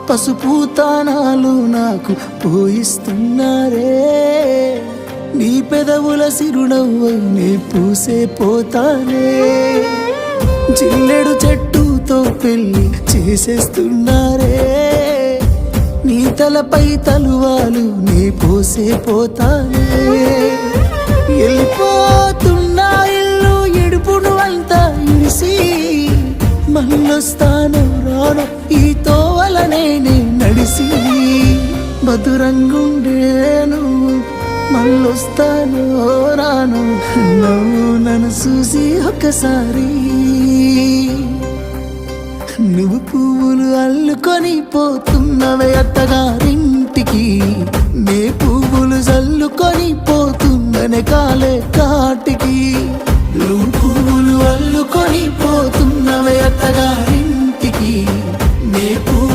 పసుపు తానాలు నాకు పోయిస్తున్నారే, నీ పెదవుల సిరునవ్వై నే పూసే పోతానే, జిల్లెడు చెట్టుతో పెళ్లి చేసేస్తున్నారే, నీ తలపై తలువాలు నే పోసే పోతానే, వెళ్ళిపోతున్నా ఇల్లు ఎడుపును అంతా ఇడిసి, మళ్ళొస్తాను రాను ఈ తోవలనే నే నడిసి, మధురంగుండేను మళ్ళొస్తాను రాను నువ్వు నన్ను చూసి ఒక్కసారి, నువ్వు పువ్వులు అల్లుకొని పోతున్నవే అత్తగారింటికి, నే పువ్వులు జల్లుకొని పోతున్ననే కాలే కాటికి, నువ్వు పువ్వులు అల్లుకొని పోతున్నవే అత్తగారి